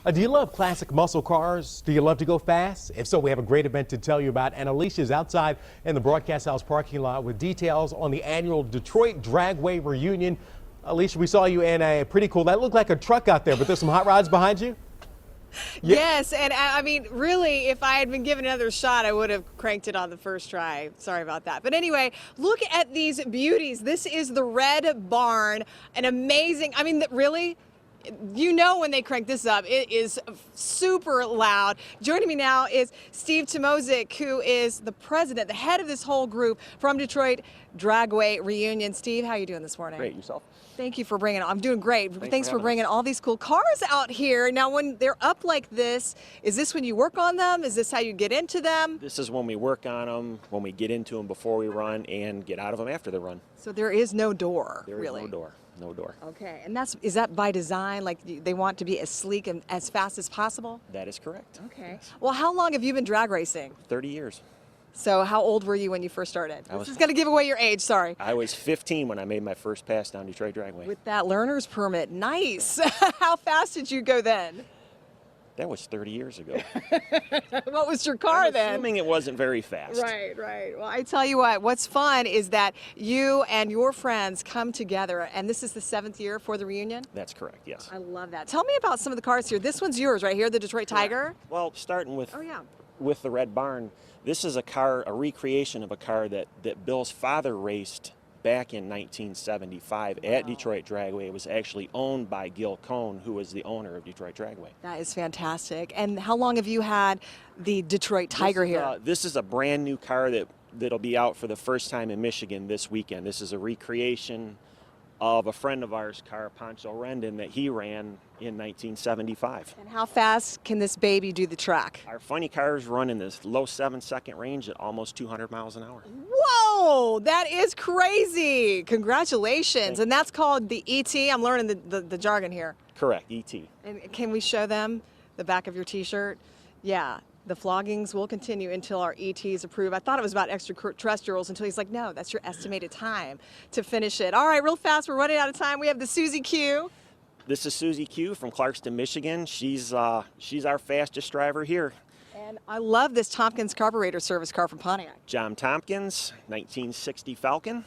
Do you love classic muscle cars? Do you love to go fast? If so, we have a great event to tell you about. And Alicia's outside in the broadcast house parking lot with details on the annual Detroit Dragway Reunion. Alicia, we saw you in a pretty cool, that looked like a truck out there, but there's some hot rods behind you? Yeah. Yes, and I mean, really, if I had been given another shot, I would have cranked it on the first try. Sorry about that. But anyway, look at these beauties. This is the Red Barn, an amazing, I mean, really, you know when they crank this up, it is super loud. Joining me now is Steve Tomozik, who is the president, the head of this whole group from Detroit Dragway Reunion. Steve, how are you doing this morning? Great, yourself? Thank you for bringing, I'm doing great. Thanks for bringing us. all these cool cars out here. Now, when they're up like this, is this when you work on them? Is this how you get into them? This is when we work on them, when we get into them before we run, and get out of them after the run. So there is no door, There is really? no door, no door. Okay, and is that by design? Like they want to be as sleek and as fast as possible? That is correct. Okay. Yes. Well, how long have you been drag racing? 30 years. So how old were you when you first started? I This is going to give away your age, sorry. I was 15 when I made my first pass down Detroit Dragway. With that learner's permit, nice. How fast did you go then? That was 30 years ago. What was your car then? Assuming it wasn't very fast. Right, right. Well, I tell you what, what's fun is that you and your friends come together, and this is the 7th year for the reunion? That's correct, yes. I love that. Tell me about some of the cars here. This one's yours right here, the Detroit Tiger. Well, starting with, Oh, yeah. with the Red Barn, this is a car, a recreation of a car that Bill's father raced back in 1975 at Detroit Dragway. It was actually owned by Gil Cohn, who was the owner of Detroit Dragway. That is fantastic. And how long have you had the Detroit Tiger here? This is a brand new car that'll be out for the first time in Michigan this weekend. This is a recreation of a friend of ours' car, Pancho Rendon, that he ran in 1975. And how fast can this baby do the track? Our funny cars run in this low 7-second range at almost 200 miles an hour. Whoa, that is crazy. Congratulations. And that's called the ET. I'm learning the jargon here. Correct, ET. And can we show them the back of your t-shirt? Yeah. The floggings will continue until our ETs approve. I thought it was about extraterrestrials until he's like, no, that's your estimated time to finish it. All right, real fast, we're running out of time. We have the Suzy Q. This is Suzy Q from Clarkston, Michigan. She's our fastest driver here. And I love this Tompkins carburetor service car from Pontiac. John Tompkins, 1960 Falcon.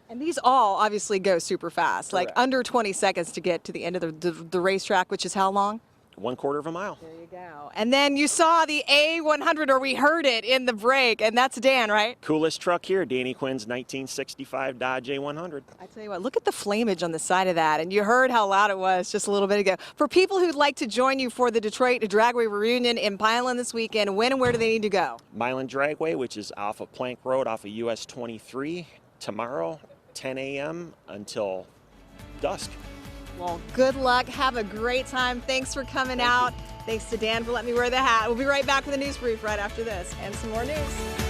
And these all obviously go super fast, Correct. like under 20 seconds to get to the end of the racetrack, which is how long? 1/4 of a mile. There you go. And then you saw the A100, or we heard it in the break, and that's Dan, right? Coolest truck here, Danny Quinn's 1965 Dodge A100. I tell you what, look at the flamage on the side of that, and you heard how loud it was just a little bit ago. For people who'd like to join you for the Detroit Dragway Reunion in Milan this weekend, when and where do they need to go? Milan Dragway, which is off of Plank Road, off of US 23, tomorrow, 10 a.m. until dusk. Well, good luck. Have a great time. Thanks for coming out. Thanks to Dan for letting me wear the hat. We'll be right back with a news brief right after this and some more news.